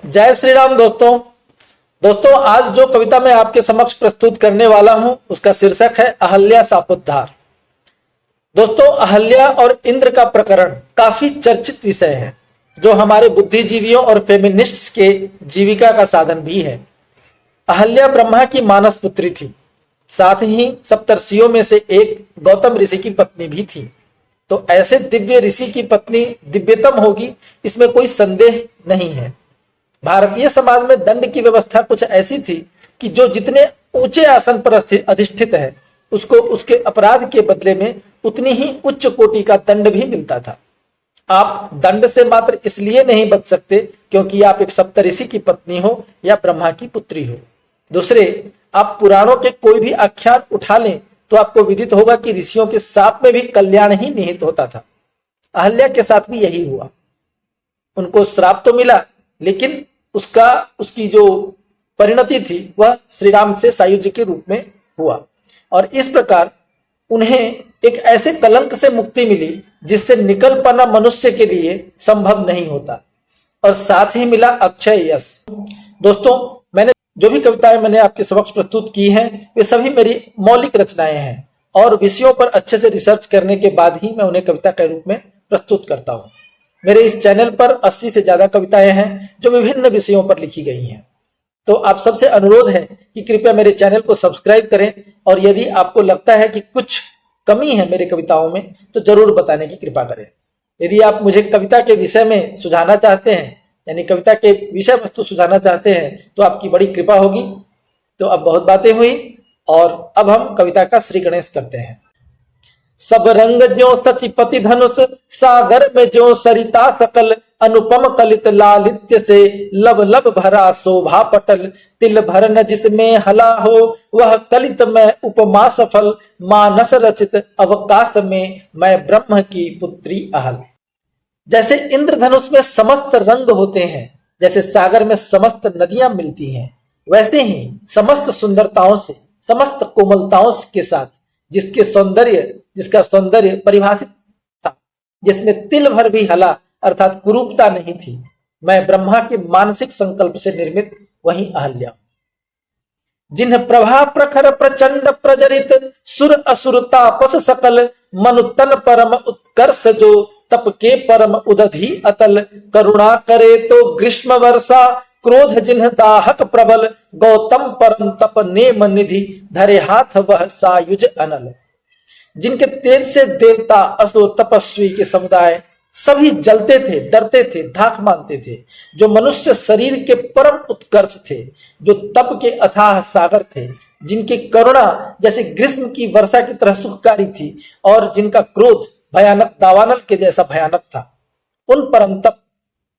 जय श्री राम दोस्तों आज जो कविता मैं आपके समक्ष प्रस्तुत करने वाला हूं उसका शीर्षक है अहल्या शापोद्धार। दोस्तों, अहल्या और इंद्र का प्रकरण काफी चर्चित विषय है जो हमारे बुद्धिजीवियों और फेमिनिस्ट्स के जीविका का साधन भी है। अहल्या ब्रह्मा की मानस पुत्री थी, साथ ही सप्तर्षियों में से एक गौतम ऋषि की पत्नी भी थी। तो ऐसे दिव्य ऋषि की पत्नी दिव्यतम होगी, इसमें कोई संदेह नहीं है। भारतीय समाज में दंड की व्यवस्था कुछ ऐसी थी कि जो जितने ऊंचे आसन पर अधिष्ठित है उसको उसके अपराध के बदले में उतनी ही उच्च कोटि का दंड भी मिलता था। आप दंड से मात्र इसलिए नहीं बच सकते क्योंकि आप एक सप्तऋषि की पत्नी हो या ब्रह्मा की पुत्री हो। दूसरे, आप पुराणों के कोई भी आख्यान उठा लें तो आपको विदित होगा कि ऋषियों के शाप में भी कल्याण ही निहित होता था। अहल्या के साथ भी यही हुआ। उनको श्राप तो मिला, लेकिन उसकी जो परिणति थी वह श्री राम से सायुज्य के रूप में हुआ, और इस प्रकार उन्हें एक ऐसे कलंक से मुक्ति मिली जिससे निकल पाना मनुष्य के लिए संभव नहीं होता, और साथ ही मिला अक्षय यश। दोस्तों, मैंने जो भी कविताएं मैंने आपके समक्ष प्रस्तुत की हैं वे सभी मेरी मौलिक रचनाएं हैं, और विषयों पर अच्छे से रिसर्च करने के बाद ही मैं उन्हें कविता के रूप में प्रस्तुत करता हूं। मेरे इस चैनल पर 80 से ज्यादा कविताएं हैं जो विभिन्न विषयों पर लिखी गई हैं। तो आप सबसे अनुरोध है कि कृपया मेरे चैनल को सब्सक्राइब करें, और यदि आपको लगता है कि कुछ कमी है मेरे कविताओं में तो जरूर बताने की कृपा करें। यदि आप मुझे कविता के विषय में सुझाना चाहते हैं, यानी कविता के विषय वस्तु सुझाना चाहते हैं, तो आपकी बड़ी कृपा होगी। तो अब बहुत बातें हुई, और अब हम कविता का श्री गणेश करते हैं। सब रंग ज्यों सचिपति धनुष, सागर में ज्यों सरिता सकल, अनुपम कलित लालित्य से लब लब भरा शोभा पटल। तिल भर न जिसमें हला हो वह कलित में उपमा सफल, मानस रचित अवकाश में मैं ब्रह्म की पुत्री अहल। जैसे इंद्रधनुष में समस्त रंग होते हैं, जैसे सागर में समस्त नदियां मिलती हैं, वैसे ही समस्त सुंदरताओं से, समस्त कोमलताओं के साथ जिसका सौंदर्य परिभाषित था, जिसमें तिल भर भी हला अर्थात कुरूपता नहीं थी, मैं ब्रह्मा के मानसिक संकल्प से निर्मित वही अहल्या। जिन्ह प्रभा प्रखर प्रचंड प्रजरित, सुर असुर तापस सकल, मनु तन परम उत्कर्ष जो, तप के परम उदधि अतल। करुणा करे तो ग्रीष्म वर्षा, क्रोध जिन्ह दाहक प्रबल, गौतम परम तप नेम निधि, धरे हाथ वह सायुज अनल। जिनके तेज से देवता, असुर, तपस्वी के समुदाय सभी जलते थे, डरते थे, धाक मानते थे, जो मनुष्य शरीर के परम उत्कर्ष थे, जो तप के अथाह सागर थे, जिनकी करुणा जैसे ग्रीष्म की वर्षा की तरह सुखकारी थी, और जिनका क्रोध भयानक दावानल के जैसा भयानक था, उन परम तप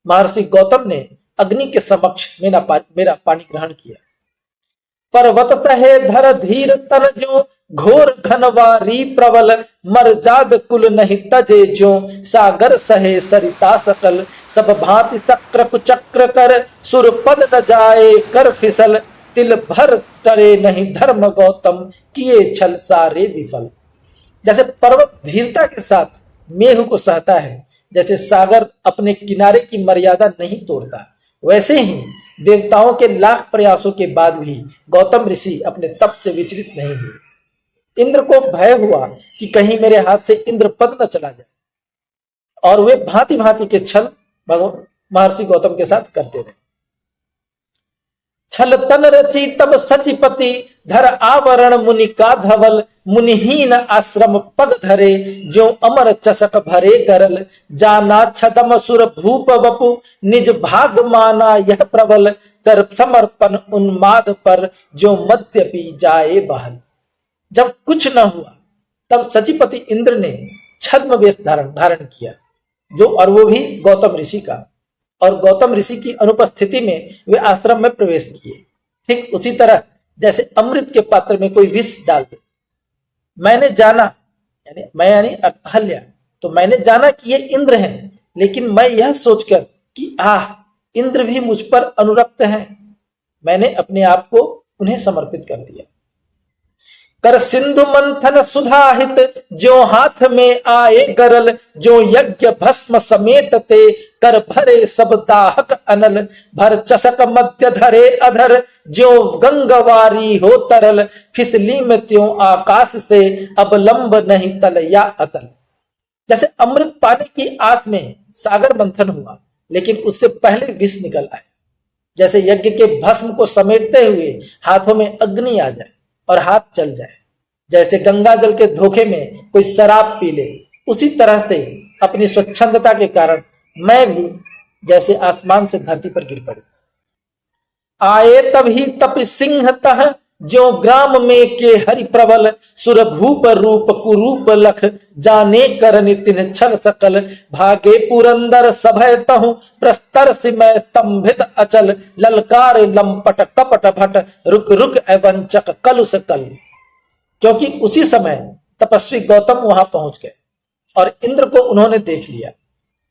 महर्षि गौतम ने अग्नि के समक्ष मेरा पानी ग्रहण किया। पर्वत सहे धर धीर तन ज्यों, घोर घनवारी प्रबल, मर जाद कुल नहीं तजे ज्यों, सागर सहे सरिता सकल। सब भांति चक्र कुचक्र कर, सुर पद न जाए कर फिसल, तिल भर टरे नहीं धर्म गौतम, किए छल सारे विफल। जैसे पर्वत धीरता के साथ मेघ को सहता है, जैसे सागर अपने किनारे की मर्यादा नहीं तोड़ता, वैसे ही देवताओं के लाख प्रयासों के बाद भी गौतम ऋषि अपने तप से विचलित नहीं हुए। इंद्र को भय हुआ कि कहीं मेरे हाथ से इंद्र पद न चला जाए, और वे भांति भांति के छल महर्षि गौतम के साथ करते रहे। छल तन रची तब सचिपति, धर आवरण मुनि का धवल, मुनिहीन आश्रम पग धरे, जो अमर चषक भरे गरल। जाना छदम सुर भूप वपु, निज भाग माना यह प्रबल, कर समर्पण उन्माद पर, जो मध्य पी जाए बहल। जब कुछ न हुआ तब सचिपति इंद्र ने छद्म वेश धारण किया, और वो भी गौतम ऋषि का, और गौतम ऋषि की अनुपस्थिति में वे आश्रम में प्रवेश किए। ठीक उसी तरह जैसे अमृत के पात्र में कोई विष डाल दे। मैंने जाना, यानी अहल्या, तो मैंने जाना कि ये इंद्र हैं, लेकिन मैं यह सोचकर कि इंद्र भी मुझ पर अनुरक्त हैं, मैंने अपने आप को उन्हें समर्पित कर दिया। कर सिंधु मंथन सुधाहित, ज्यों हाथ में आए गरल, जो यज्ञ भस्म समेत ते, कर भरे सब दाहक अनल, भर चषक मध्य धरे अधर, ज्यों गंगवारी हो तरल, फिसली में त्यों आकाश से, अब लंब नहीं तल या अतल। जैसे अमृत पाने की आस में सागर मंथन हुआ, लेकिन उससे पहले विष निकल आए। जैसे यज्ञ के भस्म को समेटते हुए हाथों में अग्नि आ जाए और हाथ चल जाए, जैसे गंगा जल के धोखे में कोई शराब पी ले, उसी तरह से अपनी स्वच्छंदता के कारण मैं भी जैसे आसमान से धरती पर गिर पड़ी। आए तभी तप सिंह तह, ज्यों ग्राम में के हरि प्रबल, सुरभूप रूप कुरूप लख, जाने करनि तिन्ह छल सकल, भागे पुरंदर सभय तहु, प्रस्तर सिमय स्तंभित अचल, ललकार लंपट कपट भट, रुक रुक एवंचक कलुष कल। क्योंकि उसी समय तपस्वी गौतम वहां पहुंच गए और इंद्र को उन्होंने देख लिया।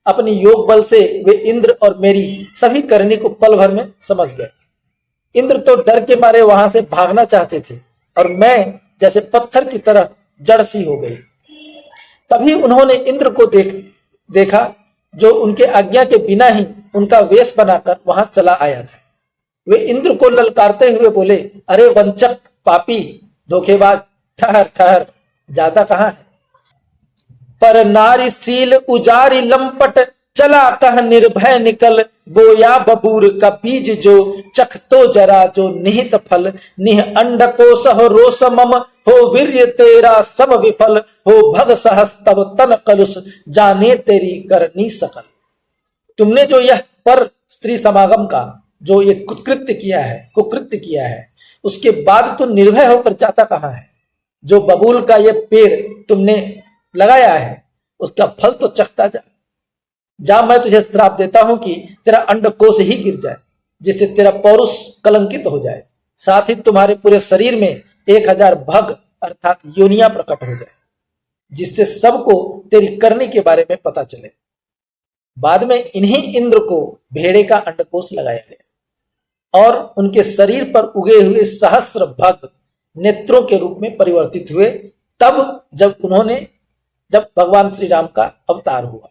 अपनी योग बल से वे इंद्र और मेरी सभी करनी को पल भर में समझ गए। इंद्र तो डर के मारे वहां से भागना चाहते थे और मैं जैसे पत्थर की तरह जड़ सी हो गई। तभी उन्होंने इंद्र को देखा, जो उनके आज्ञा के बिना ही उनका वेश बनाकर वहां चला आया था। वे इंद्र को ललकारते हुए बोले, अरे वंचक, पापी, धोखेबाज, ठहर ठहर, जाता कहां है? पर नारी सील उजारी लंपट, चला कह निर्भय निकल, बोया बबूर का बीज जो, चख तो जरा जो निहित फल, निह अंड कोश हो रोष मम, हो वीर्य तेरा सब विफल, हो भग सहस तब तन कलुष, जाने तेरी करनी सकल। तुमने जो यह पर स्त्री समागम का जो ये कुकृत्य किया है, उसके बाद तुम निर्भय होकर जाता कहां है? जो बबूल का ये पेड़ तुमने लगाया है, उसका फल तो चखता जा। मैं तुझे श्राप देता हूं कि तेरा अंडकोश ही गिर जाए, जिससे तेरा पौरुष कलंकित हो जाए, साथ ही तुम्हारे पूरे शरीर में 1000 भग अर्थात योनियां प्रकट हो जाए, जिससे सबको तेरी करने के बारे में पता चले। बाद में इन्हीं इंद्र को भेड़े का अंडकोश लगाया गया और उनके शरीर पर उगे हुए सहस्र भग नेत्रों के रूप में परिवर्तित हुए, तब जब भगवान श्री राम का अवतार हुआ।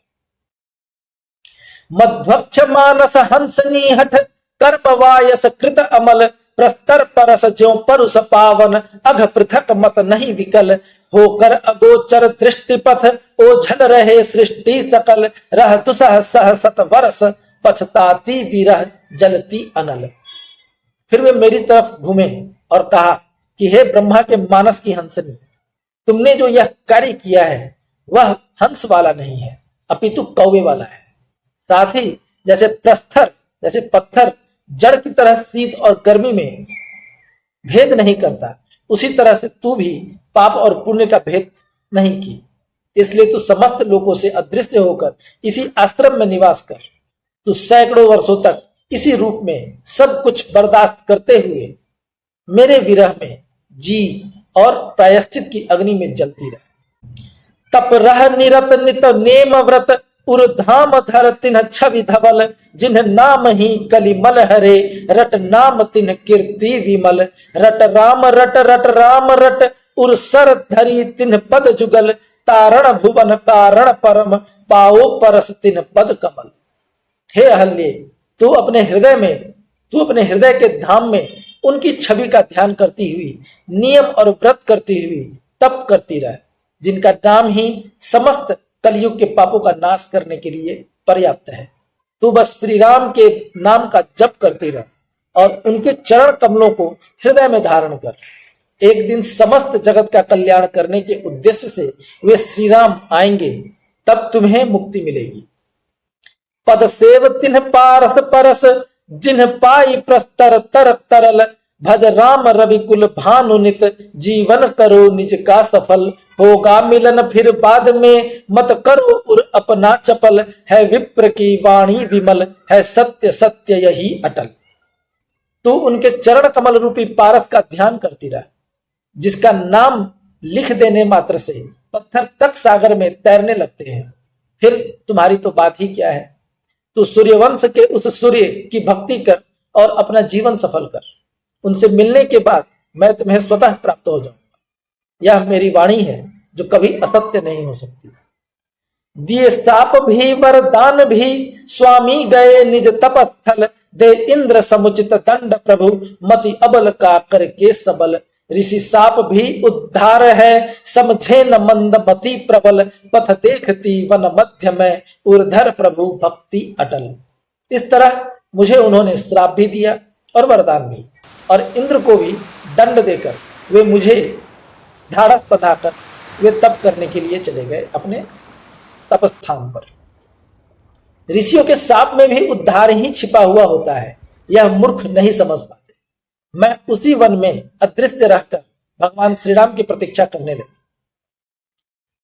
मध्वक्ष मानस हंस निहठ, कर्म वायस कृत अमल, प्रस्तर परस ज्यों परुष पावन, अघ पृथक मत नहीं विकल, होकर अगोचर दृष्टिपथ, ओझल रहे सृष्टि सकल, रह दुसह सह सत वर्ष, पछताती विरह जलती अनल। फिर वे मेरी तरफ घूमे और कहा कि हे ब्रह्मा के मानस की हंसनी, तुमने जो यह कार्य किया है वह हंस वाला नहीं है, अपितु कौवे वाला है। साथ ही जैसे पत्थर जड़ की तरह शीत और गर्मी में भेद नहीं करता, उसी तरह से तू भी पाप और पुण्य का भेद नहीं की। इसलिए तू समस्त लोगों से अदृश्य होकर इसी आश्रम में निवास कर। तू सैकड़ों वर्षों तक इसी रूप में सब कुछ बर्दाश्त करते हुए मेरे विरह में जी और प्रायश्चित की अग्नि में जलती रह। तप रह निरत नित नेम व्रत, उर्धाम धर तिन्ह छवि धवल, जिन्ह नाम ही कलिमल हरे, रट नाम तिन्ह कीर्ति विमल, रट राम रट उर्सर धरी तिन्ह पद जुगल, तारण भुवन कारण परम, पाओ परस तिन्ह पद कमल। हे अहल्ये, तू अपने हृदय के धाम में उनकी छवि का ध्यान करती हुई, नियम और व्रत करती हुई तप करती रह, जिनका नाम ही समस्त कलयुग के पापों का नाश करने के लिए पर्याप्त है। तू बस श्री राम के नाम का जप करती रह और उनके चरण कमलों को हृदय में धारण कर। एक दिन समस्त जगत का कल्याण करने के उद्देश्य से वे श्री राम आएंगे, तब तुम्हें मुक्ति मिलेगी। पद सेव तिन्ह पारस परस, जिन्ह पाई प्रस्तर तर तरल, भज राम रविकुल भानुनित, जीवन करो निज का सफल, होगा मिलन फिर बाद में, मत करो उर अपना चपल, है विप्र की वाणी विमल, है सत्य सत्य यही अटल। तू उनके चरण कमल रूपी पारस का ध्यान करती रह, जिसका नाम लिख देने मात्र से पत्थर तक सागर में तैरने लगते हैं। फिर तुम्हारी तो बात ही क्या है। तू सूर्यवंश के उस सूर्य की भक्ति कर और अपना जीवन सफल कर। उनसे मिलने के बाद मैं तुम्हें स्वतः प्राप्त हो जाऊंगा। यह मेरी वाणी है जो कभी असत्य नहीं हो सकती। दिए शाप भी वरदान भी स्वामी गए निज तपस्थल, दे इंद्र समुचित दंड प्रभु मति अबल का करके सबल। ऋषि साप भी उद्धार है समझे न मंद मति प्रबल, पथ देखती वन मध्य में उर्धर प्रभु भक्ति अटल। इस तरह मुझे उन्होंने श्राप भी दिया और वरदान भी, और इंद्र को भी दंड देकर वे मुझे ढाढ़स बंधाकर वे तप करने के लिए चले गए अपने तपस्थान पर। ऋषियों के शाप में भी उद्धार ही छिपा हुआ होता है, यह मूर्ख नहीं समझ पाते। मैं उसी वन में अदृश्य रहकर भगवान श्री राम की प्रतीक्षा करने लगी।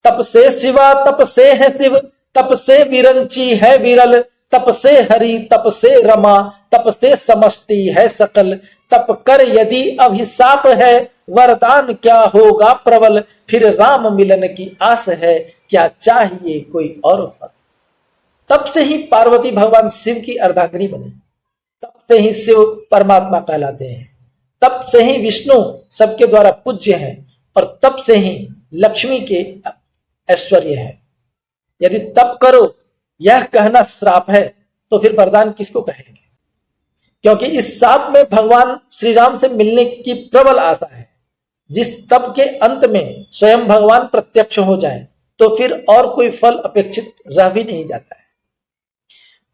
तप से शिवा तप से है शिव, तप से विरंची है विरल, तप से हरि तप से रमा, तप से समष्टि है सकल। तप कर यदि अभिशाप है वरदान क्या होगा प्रबल, फिर राम मिलन की आस है क्या चाहिए कोई और फल। तब से ही पार्वती भगवान शिव की अर्धांगिनी बनी, तब से ही शिव परमात्मा कहलाते हैं, तब से ही विष्णु सबके द्वारा पूज्य हैं, और तब से ही लक्ष्मी के ऐश्वर्य है। यदि तप करो यह कहना श्राप है तो फिर वरदान किसको कहेंगे? क्योंकि इस शाप में भगवान श्री राम से मिलने की प्रबल आशा है। जिस तप के अंत में स्वयं भगवान प्रत्यक्ष हो जाए तो फिर और कोई फल अपेक्षित रह भी नहीं जाता है।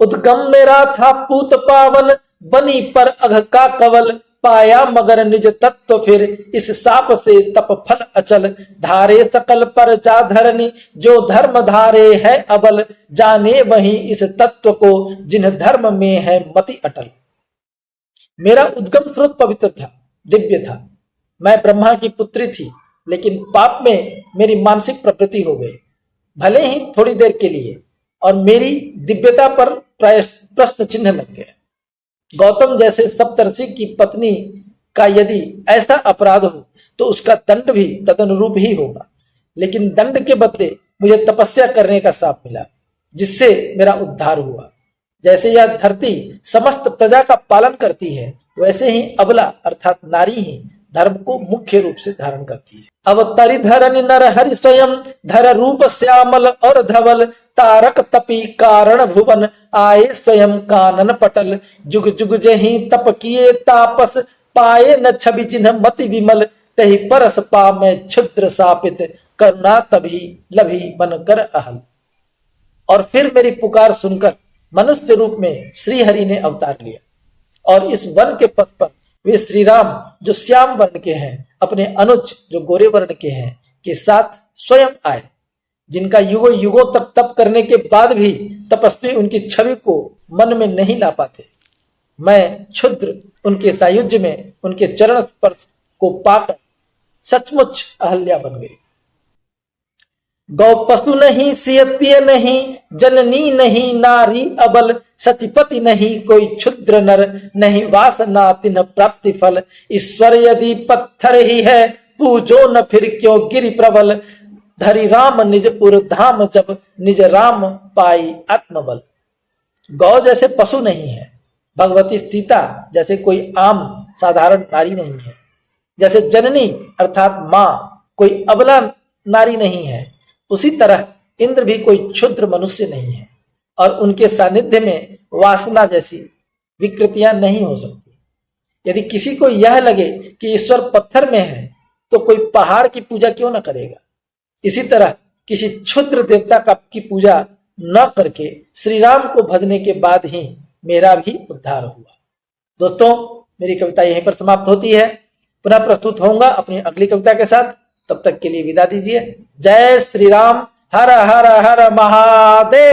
उद्गम मेरा था पूत पावन, बनी पर अघ का कवल, पाया मगर निज तत्व फिर इस साप से तप फल अचल। धारे सकल पर जा धरनी जो धर्म धारे है अबल, जाने वही इस तत्व को जिन धर्म में है मति अटल। मेरा उद्गम स्रोत पवित्र था, दिव्य था। मैं ब्रह्मा की पुत्री थी, लेकिन पाप में मेरी मानसिक प्रवृत्ति हो गई, भले ही थोड़ी देर के लिए, और मेरी दिव्यता पर प्रश्न चिन्ह लग गया। गौतम जैसे सप्तर्षि की पत्नी का यदि ऐसा अपराध हो तो उसका दंड भी तदनुरूप ही होगा, लेकिन दंड के बदले मुझे तपस्या करने का शाप मिला, जिससे मेरा उद्धार हुआ। जैसे यह धरती समस्त प्रजा का पालन करती है, वैसे ही अबला अर्थात नारी ही धर्म को मुख्य रूप से धारण करती है। अवतरी धरनि नर हरि स्वयं, धर रूप श्यामल और धवल, तारक तपी कारण भुवन, आए स्वयं कानन पटल। जुग जुग जही तप किए तापस, पाए न छवि चिन्ह मति विमल, तही परस पा में क्षुद्र सापित, करुणा तभी लभी बन कर अहल। और फिर मेरी पुकार सुनकर मनुष्य रूप में श्री हरि ने अवतार लिया, और इस वन के पथ पर वे श्री राम जो श्याम वर्ण के हैं, अपने अनुज जो गोरे वर्ण के हैं, के साथ स्वयं आए, जिनका युगों युगों तक तप करने के बाद भी तपस्वी उनकी छवि को मन में नहीं ला पाते। मैं क्षुद्र उनके सायुज्य में उनके चरण स्पर्श को पाकर सचमुच अहल्या बन गई। गौ पशु नहीं, सियत्य नहीं, जननी नहीं, नारी अबल, सतिपति नहीं, कोई क्षुद्र नर, नहीं वासना तिन्ह प्राप्ति फल। ईश्वर यदि पत्थर ही है, पूजो न फिर क्यों गिरि प्रबल, धरि राम निज उर धाम जब, निज राम पाई आत्मबल। गौ जैसे पशु नहीं है, भगवती सीता जैसे कोई आम साधारण नारी नहीं है, जैसे जननी अर्थात माँ कोई अबला नारी नहीं है, उसी तरह इंद्र भी कोई क्षुद्र मनुष्य नहीं है, और उनके सानिध्य में वासना जैसी विकृतियां नहीं हो सकती। यदि किसी को यह लगे कि ईश्वर पत्थर में है तो कोई पहाड़ की पूजा क्यों न करेगा। इसी तरह किसी क्षुद्र देवता की पूजा न करके श्री राम को भजने के बाद ही मेरा भी उद्धार हुआ। दोस्तों, मेरी कविता यहीं पर समाप्त होती है। पुनः प्रस्तुत होऊंगा अपनी अगली कविता के साथ। तब तक के लिए विदा दीजिए। जय श्री राम। हर हर हर महादेव।